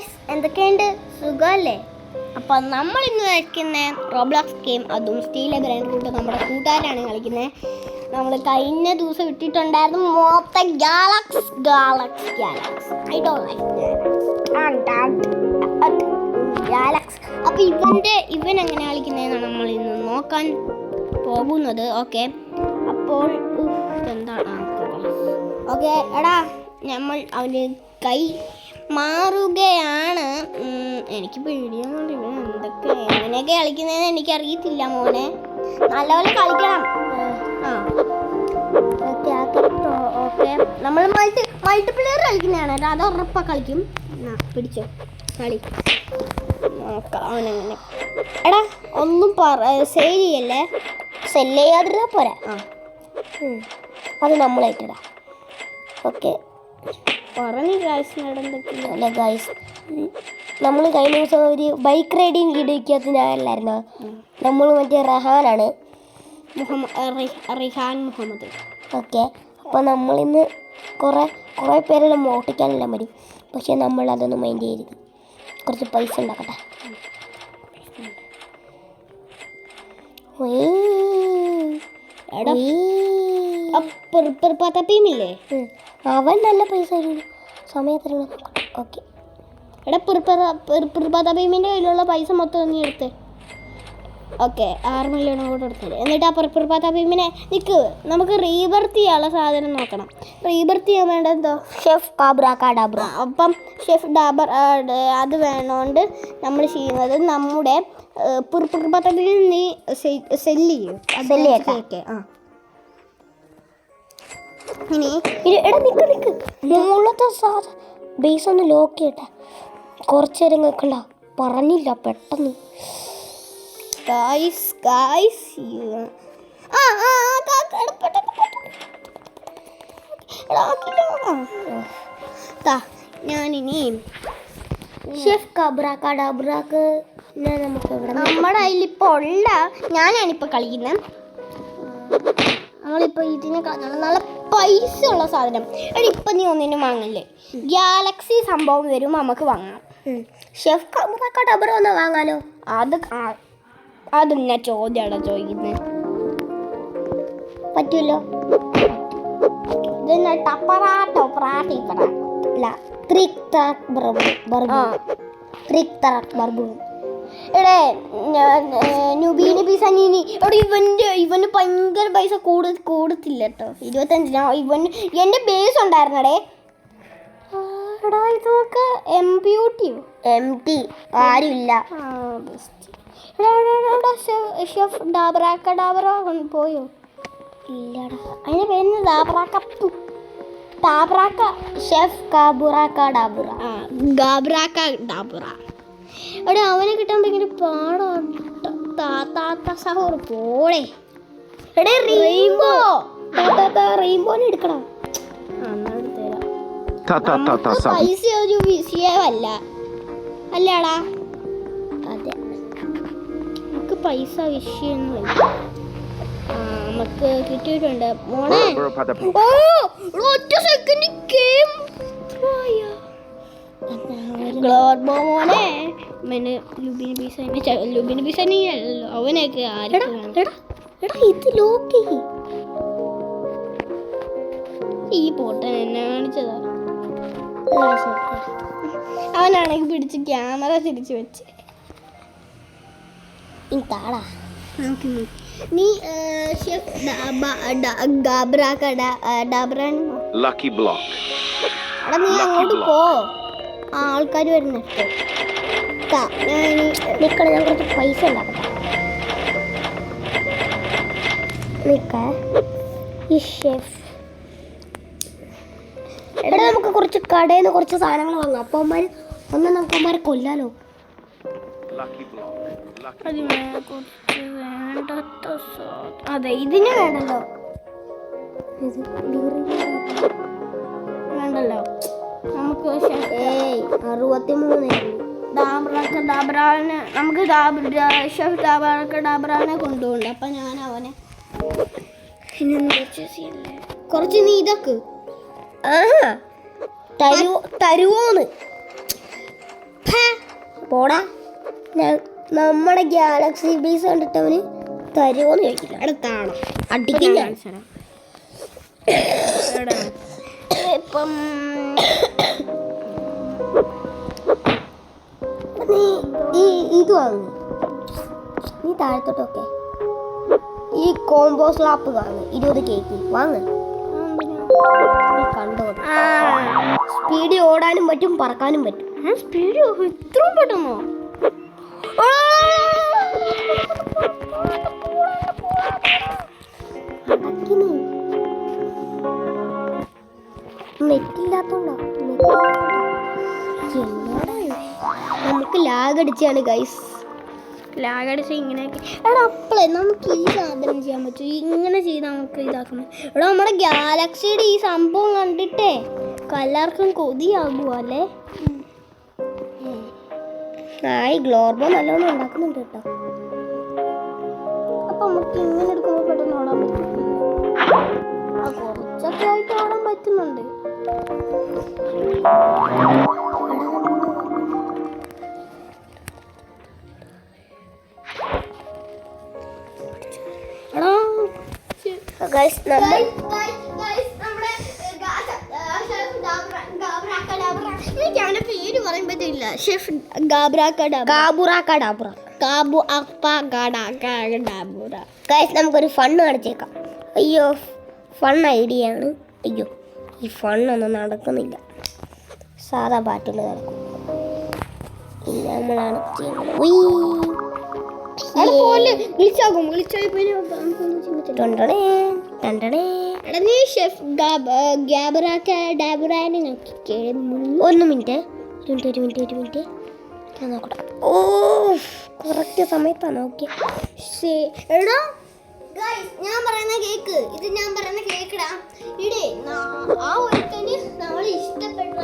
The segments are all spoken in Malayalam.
ഗായ്സ്, എന്തൊക്കെയുണ്ട്? സുഖമല്ലേ? അപ്പോൾ നമ്മൾ ഇന്ന് കളിക്കുന്ന റോബ്ലോക്സ് ഗെയിം, അതും സ്റ്റീൽ ബ്രാൻഡ് കൂട്ട് നമ്മുടെ കൂട്ടുകാരാണ് കളിക്കുന്നത്. നമ്മൾ കഴിഞ്ഞ ദിവസം ഇട്ടിട്ടുണ്ടായിരുന്നു മൊത്തം ഗാലക്സ്. ഐ ഡോണ്ട് ലൈക്ക് ഗാലക്സ്. അപ്പോൾ ഇവൻ എങ്ങനെ കളിക്കുന്നതെന്നാണ് നമ്മൾ ഇന്ന് നോക്കാൻ പോകുന്നത്. ഓക്കെ, അപ്പോൾ എന്താണ് ഓക്കെ എടാ, നമ്മൾ അവന് കൈ മാറുകയാണ്. എനിക്ക് പേടിയാകുന്നുണ്ട്. ഇവൻ എങ്ങനെയൊക്കെ കളിക്കുന്നതെന്ന് എനിക്കറിയത്തില്ല മോനെ. നല്ലപോലെ കളിക്കണം. ഓക്കെ നമ്മൾ മൾട്ടിപ്ലെയർ കളിക്കുന്നതാണ്. അത് ഉറപ്പാ കളിക്കും. പിടിച്ചോ, കളി നോക്കാം അവനെങ്ങനെ. എടാ ഒന്നും സെയിൽ ചെയ്യല്ലേ. സെല്ല് ചെയ്യാതിരുന്നാ പോരാ. അത് നമ്മളായിട്ടിടാ. ഓക്കെ, പറഞ്ഞു ഗായ്സിനോടെന്തൊക്കെയല്ല ഗായ്സ്. നമ്മൾ കഴിഞ്ഞ ദിവസം ഒരു ബൈക്ക് റൈഡിങ് വീഡിയോക്കകത്ത് ഞാനല്ലായിരുന്നോ? നമ്മൾ മറ്റേ റഹാനാണ്, റിഹാൻ മുഹമ്മദ്. ഓക്കെ, അപ്പോൾ നമ്മളിന്ന് കുറേ പേരെല്ലാം ഓട്ടിക്കാനെല്ലാം വരും. പക്ഷേ നമ്മൾ അതൊന്നും മൈൻഡ് ചെയ്യരുത്. കുറച്ച് പൈസ ഉണ്ടാക്കട്ടെ. ടീമില്ലേ, അവൻ നല്ല പൈസ സമയത്തിന്. ഓക്കെ എടാ, പിർപ്പീമിൻ്റെ കയ്യിലുള്ള പൈസ മൊത്തം നീ എടുത്ത്. ഓക്കെ, 6 മില്യൺ കൂടെ എടുത്തത്. എന്നിട്ട് ആ പിർപ്പീമിനെ നിൽക്ക്, നമുക്ക് റീബർത്ത് ചെയ്യാനുള്ള സാധനം നോക്കണം. റീബർത്ത് ചെയ്യാൻ വേണ്ട എന്തോ ഷെഫ് കാബ്രാക്കാഡാബ്ര. അപ്പം ഷെഫ് ഡാബർ അത് വേണോണ്ട് നമ്മൾ ചെയ്യുന്നത് നമ്മുടെ പിർപ്പീമിൽ നീ സെല്ല് ചെയ്യും. സെല്ലിയൊക്കെ ഇനി എടാ നിൽക്ക് മുകളിലത്തെ ബേസ് ഒന്ന് ലോക്ക് ചെയ്യട്ടെ. കുറച്ച് നേരം കേൾക്കണ്ട, പറഞ്ഞില്ല പെട്ടെന്ന്. ഞാനിനി ഷെഫ് കാബ്രാക്കാഡാബ്രാക്ക് നമ്മുടെ കയ്യിലിപ്പോൾ ഉള്ള ഞാനാണിപ്പോൾ കളിക്കുന്നത്. നമ്മളിപ്പോൾ ഇതിനെ നല്ല പൈസ ഉള്ള സാധനം. എടാ ഇപ്പം നീ ഒന്നിനും വാങ്ങില്ലേ. ഗാലക്സി സംഭവം വരും, നമുക്ക് വാങ്ങാം. ഷെഫ് കാബ്രാക്കാഡാബ്ര ഒന്ന് വാങ്ങാലോ? അതെന്നാ ചോദ്യമാണ് ചോദിക്കുന്നത്? പറ്റുമല്ലോ. ഇതെന്നാ എടേ നുബീന് പിസനീനി. എടാ ഇവന് ഭയങ്കര പൈസ കൂടത്തില്ല കേട്ടോ. 25. എൻ്റെ ബേസ് ഉണ്ടായിരുന്നടേ. എടാ ഇതൊക്കെ MT ആരുമില്ല. ഷെഫ് ഡാബ്രാക്കഡാബ്ര പോയോ? ഇല്ലടാ, അതിൻ്റെ പേര് ഡാബ്രാക്ക ഷെഫ് കാബ്രാക്കാഡാബ്ര. ഗാബ്രാക്കാഡാബ്ര. എടാ അവനെ കിട്ടാൻ ഭയങ്കര പാടാ. സഹോർ പോളെ. എടേ റെയിൻബോനെ എടുക്കണം. പൈസ ഒരു വിഷയമല്ല അല്ലേടാ? അതെ, നമുക്ക് പൈസ വിഷയമൊന്നുമില്ല. നമുക്ക് കിട്ടിയിട്ടുണ്ട് മോനെ. ഒറ്റ സെക്കൻഡ് ഗെയിം മോനെ. ലുബിന് പിസനല്ലോ അവനൊക്കെ. ഇത് ലോക്കി ഈ പോട്ടൻ എന്നെ കാണിച്ചതാ. അവനാണെങ്കിൽ പിടിച്ച് ക്യാമറ തിരിച്ചു വെച്ച്. താടാ നീ ഷെഫ് ഡാബ്രാക്കാഡാബ്രാണ്. എടാ നീ അങ്ങോട്ട് പോ, ആൾക്കാർ വരുന്നിട്ട്. നിൽക്കണം, ഞാൻ കുറച്ച് പൈസ ഉണ്ടാക്കട്ടെ. ഈ ഷെഫ് എടാ നമുക്ക് കുറച്ച് കടയിൽ നിന്ന് കുറച്ച് സാധനങ്ങൾ വാങ്ങാം. അപ്പോൾ നമുക്ക് അമ്മമാരെ കൊല്ലാലോ. അതെ, ഇതിന് വേണ്ടല്ലോ. വേണ്ടല്ലോ നമുക്ക്. 63 നമുക്ക് ഷെഫ് ഡാബ്രാക്കാഡാബ്രാനെ കൊണ്ടുപോകണ്ട. അപ്പം ഞാൻ അവനെ കുറച്ച് നീ ഇതൊക്കെ തരുവോന്ന് പോടാ. നമ്മുടെ ഗാലക്സി ബേസ് കണ്ടിട്ടവന് തരുമോന്ന് ചോദിക്കില്ല. അടുത്താണ് അടിക്കാൻ ഇപ്പം നീ ഇത് വാങ്ങി, നീ താഴത്തോട്ടൊക്കെ ഈ കോംബോ സ്ലാപ്പ് വാങ്ങ്. 20 കേക്ക് വാങ്ങ്. കണ്ടോ, സ്പീഡിൽ ഓടാനും പറ്റും, പറക്കാനും പറ്റും. സ്പീഡ് ഇത്രയും പെട്ടെന്നോ? നെറ്റില്ലാത്തോണ്ടോ? നമുക്ക് ലാഗ് അടിച്ചാണ് ഗൈസ്. ലാഗ് അടിച്ച് ഇങ്ങനെയൊക്കെ. എടാ അപ്പളേ നമുക്ക് ഈ സാധനം ചെയ്യാൻ പറ്റും. ഇങ്ങനെ ചെയ്ത് നമുക്ക് ഇതാക്കണം. എടാ നമ്മുടെ ഗാലക്സിയുടെ ഈ സംഭവം കണ്ടിട്ടേ എല്ലാവർക്കും കൊതിയാകുമല്ലേ? ഈ ഗ്ലോബോ നല്ലോണം ഉണ്ടാക്കുന്നുണ്ട് കേട്ടോ. അപ്പൊ നമുക്ക് ഇങ്ങനെ എടുക്കുമ്പോൾ പെട്ടെന്ന് ഓടാൻ പറ്റും. കുറച്ചൊക്കെ ആയിട്ട് ഓടാൻ പറ്റുന്നുണ്ട്. എനിക്ക് അവന്റെ പേര് പറയാൻ പറ്റില്ല. ഷെഫ് നമുക്കൊരു ഫണ്ണ് കാണിച്ചേക്കാം. അയ്യോ ഫൺ ഐഡിയ ആണ്. അയ്യോ ഈ ഫണ്ണൊന്നും നടക്കുന്നില്ല. സാധാ പാട്ടുകൾ നടക്കും. ഇല്ല നമ്മളാണ് ഒരു മിനിറ്റ് ഞാൻ നോക്കട്ടെ. ഓ കറക്റ്റ് സമയത്താണ്. ഓക്കെ എടാ ഞാൻ പറയുന്ന കേക്ക്, ഇത് ഞാൻ പറയുന്ന കേക്കടാ. ഇടേ ആ ഒരുത്തന് നമ്മള് ഇഷ്ടപ്പെട്ട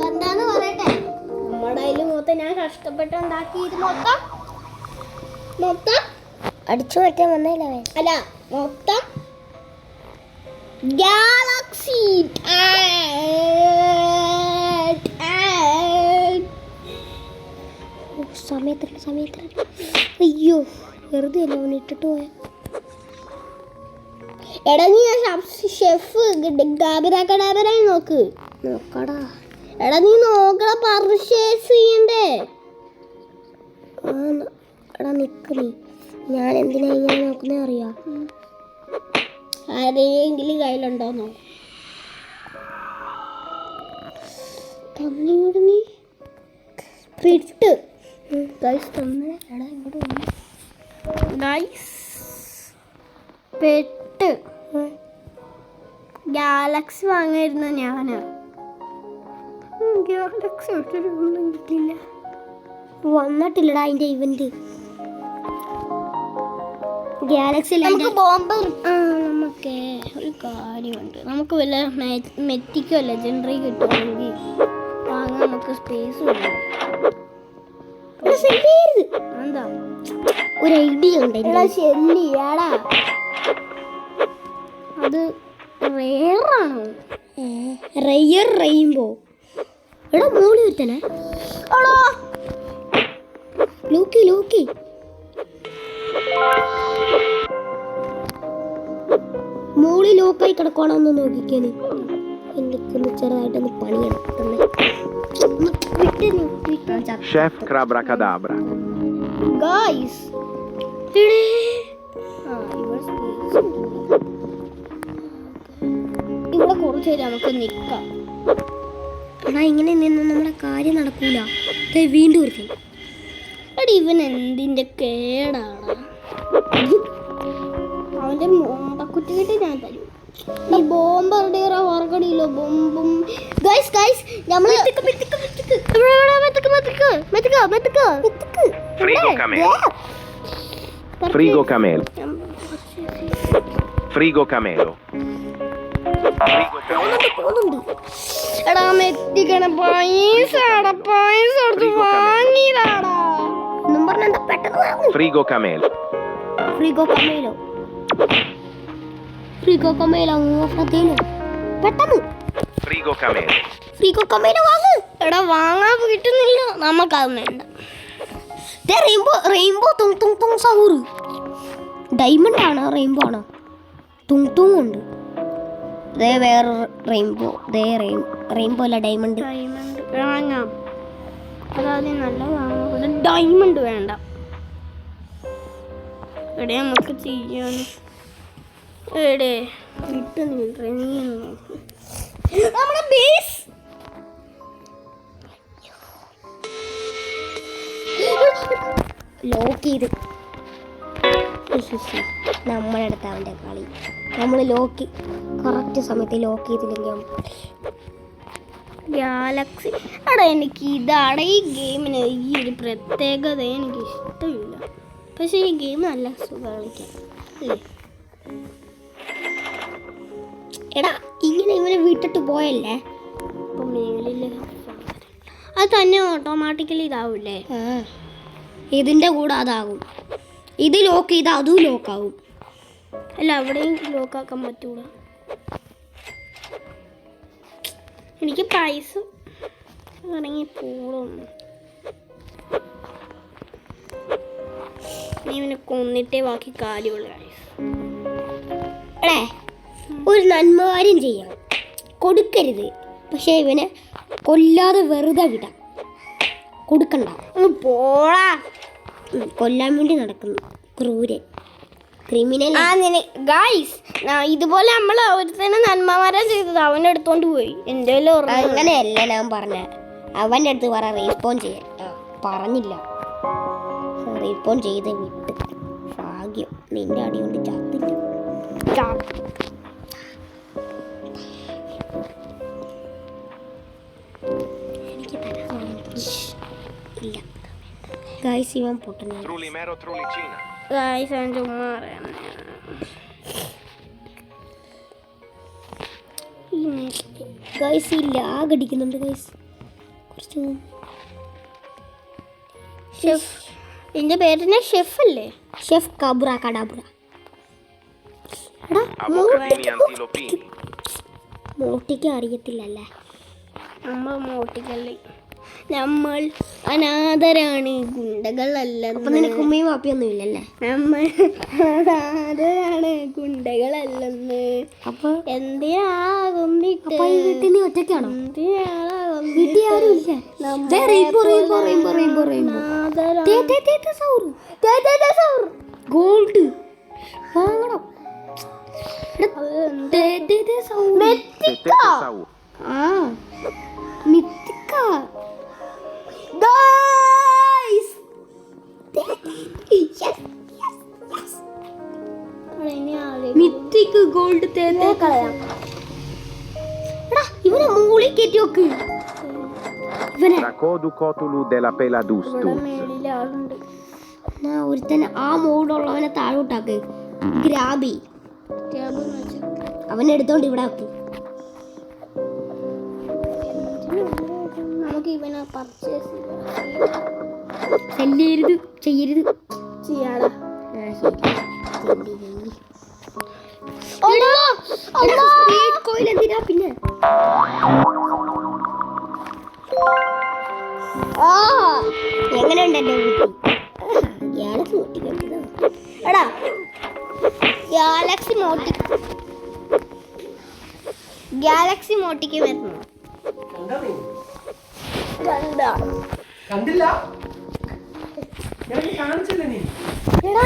എന്താന്ന് പറയട്ടെ. നമ്മുടെ അതിൽ മൊത്തം ഞാൻ കഷ്ടപ്പെട്ട് ഉണ്ടാക്കി. ഇത് മൊത്തം അടിച്ചു മാറ്റാൻ വന്നേല. അല്ല മൊത്തം ഗാലക്സി സമയത്ത്. അയ്യോ വെറുതെ അല്ല അവൻ ഇട്ടിട്ട് പോയ. എടാ നീ ഷെഫ് ഗാബിറാക്കടാബരായി നോക്കടാ. എടാ നീ നോക്കടാ, പർച്ചേസ് ചെയ്യണ്ടേ? എടാ നിക്കണേ, ഞാൻ എന്തിനാ ഇങ്ങനെ നോക്കുന്നേ അറിയാ? ആരെങ്കിലും കയ്യിലുണ്ടോന്നോ? തമ്മിയോട് നീ പെട്ട് തന്നെ. എടാ ഇങ്ങോട്ട് വന്നു പെട്ട്. ഗാലക്സി വാങ്ങായിരുന്നു ഞാന്. ഗാലക്സി ഒന്നും കിട്ടില്ല. വന്നിട്ടില്ലടാ അതിന്റെ ഇവന്റ്. ഗാലക്സി നമുക്ക് ബോംബ്. നമുക്ക് ഒരു കാര്യമുണ്ട്. നമുക്ക് വല്ല മെറ്റിക്കോ ലെജൻഡറി കിട്ടുവാണെങ്കിൽ വാങ്ങാൻ നമുക്ക് സ്പേസ് വേണം. എന്താ ഒരു ഐഡിയ ഉണ്ട്. ശരിയാടാ അത് റെയറാണോ? റെയിൻബോ. എടാ മോളി ഒരുത്തനെ. എടാ ലോക്കി മോളി ലോക്കായി കിടക്കണമെന്ന് നോക്കിക്കാന്. എനിക്കൊന്ന് ചെറുതായിട്ടൊന്ന് പണിയെടുക്കുന്നേ. Chef Crabrakadabra. Guys, ഇവിടെ കുറച്ച് നമുക്ക് നിൽക്കാം. എടാ ഇങ്ങനെ നിന്ന് നമ്മുടെ കാര്യം നടക്കൂല. വീണ്ടും ഒരു എടി ഇവൻ എന്തിന്റെ കേടാണ്? അവന്റെ മോമ്പക്കുറ്റിക്കിട്ട് ഞാൻ തരും. ഈ ബോംബ് വർക്കടിയില്ലോ ബോംബും. ഗൈസ് നമ്മൾ Frigo Camelo. എടാ മെത്തിക്കണ പൈസ വാങ്ങിയതാടാ. Frigo Camelo. പെട്ടെന്ന് Frigo Camelo. വാങ്ങ്. എടാ വാങ്ങാൻ കിട്ടുന്നില്ല. നമുക്കത് വേണ്ട. റെയിൻബോ റെയിൻബോ തുങ് തുങ് തുങ് സൗറ് ഡയമണ്ട് ആണോ റെയിൻബോ ആണോ? തുങ് തുങ് ഉണ്ട്. ദേ വേറെ റെയിൻബോ. ദേ റെയിൻബോ അല്ല ഡയമണ്ട്. ഡയമണ്ട് വാങ്ങാം. അതാദ്യം നല്ലതാണ്. ഡയമണ്ട് വേണ്ട. എവിടെ നമുക്ക് ചെയ്യാൻ എവിടെ കിട്ടുന്നില്ല. നീ നമ്മുടെ ബേസ് ലോക്ക് ചെയ്ത് നമ്മളെടുത്ത അവൻ്റെ കളി. നമ്മൾ ലോക്ക് കറക്റ്റ് സമയത്ത് ലോക്ക് ചെയ്തില്ലെങ്കിൽ ഗാലക്സി. എടാ എനിക്ക് ഇതാണ് ഈ ഗെയിമിന് ഈ ഒരു പ്രത്യേകത എനിക്ക് ഇഷ്ടമില്ല. പക്ഷേ ഈ ഗെയിം നല്ല സുഖം കളിക്കാം അല്ലേ? എടാ ഇങ്ങനെ ഇവനെ വിട്ടിട്ട് പോയല്ലേ അപ്പം മേളിൽ അത് തന്നെ ഓട്ടോമാറ്റിക്കലി ഇതാവൂല്ലേ? ഇതിൻ്റെ കൂടെ അതാകും. ഇത് ലോക്ക് ചെയ്താൽ അതും ലോക്കാവും. അല്ല അവിടെയും ലോക്കാക്കാൻ പറ്റൂല. എനിക്ക് പൈസ ഇറങ്ങി പോകണം. നീ ഇവനെ കൊന്നിട്ടേ ബാക്കി കാര്യമുള്ള എടേ ഒരു നന്മകാര്യം ചെയ്യാം. കൊടുക്കരുത്, പക്ഷേ ഇവനെ കൊല്ലാതെ വെറുതെ വിടാം. കൊടുക്കണ്ട. പോടാ. കൊല്ലാൻ വേണ്ടി നടക്കുന്നു ക്രൂരൻ ക്രിമിനൽ. ഗൈസ് ഇതുപോലെ നമ്മൾ ഒരുത്തന്നെ നന്മമാരാ ചെയ്തത്. അവൻ്റെ അടുത്തോണ്ട് പോയി. എൻ്റെ അങ്ങനെയല്ല ഞാൻ പറഞ്ഞ. അവൻ്റെ അടുത്ത് പറ റീസ്പോൺ ചെയ്യാൻ. പറഞ്ഞില്ല. റീസ്പോൺ ചെയ്ത് വിട്ട്. ഭാഗ്യം നിന്റെ അടി കൊണ്ട് ചത്തില്ല. എനിക്ക് തരാൻ ഇല്ല. ഗൈസ് ഇവൻ പൊട്ടുന്നു. ഗൈസ് അവൻ ചുമ്മാ പറയണേ. ഗൈസ് ഈ ലാഗ് അടിക്കുന്നുണ്ട് ഗൈസ്. കുറച്ച് ഷെഫ് എൻ്റെ പേരിന് ഷെഫ് അല്ലേ? ഷെഫ് കബ്ര കടാബ്ര. മോട്ടിക്ക് അറിയത്തില്ലല്ലേ? നമ്മൾ മോട്ടിക്കല്ലേ. നമ്മൾ അനാഥരാണ്, ഗുണ്ടകളല്ല. അപ്പം നിനക്ക് ഉമ്മയും വാപ്പിയൊന്നും ഇല്ലല്ലേ? നമ്മൾ അനാഥരാണ്, ഗുണ്ടകളല്ലെന്ന്. അപ്പൊ എന്തിനാ കൊന്നിട്ട്? വീട്ടിൽ നീ ഒറ്റയ്ക്കാണോ? വീട്ടിൽ ആരും ഇല്ല. ഗോൾഡ് വാങ്ങണം. മിത്തിക്ക് ഗോൾഡ് കളയാം. ഇവനെ മൂളി കയറ്റി വെക്ക്. ഒരുത്തന്നെ ആ മൂടുള്ളവനെ താഴോട്ടാക്ക്. ഗ്രാബി അവനെ എടുത്തോണ്ട് ഇവിടെ ആക്കി. നമുക്ക് ഇവനെ പർച്ചേസ് ചെയ്യരുത്. ചെയ്യരുത്. ചെയ്യാടാ. പിന്നെ എങ്ങനെയുണ്ട് എന്റെ കുട്ടി? എടാ ഗാലക്സി മോട്ടിക്ക് വരുന്നു. കണ്ടില്ല. എടാ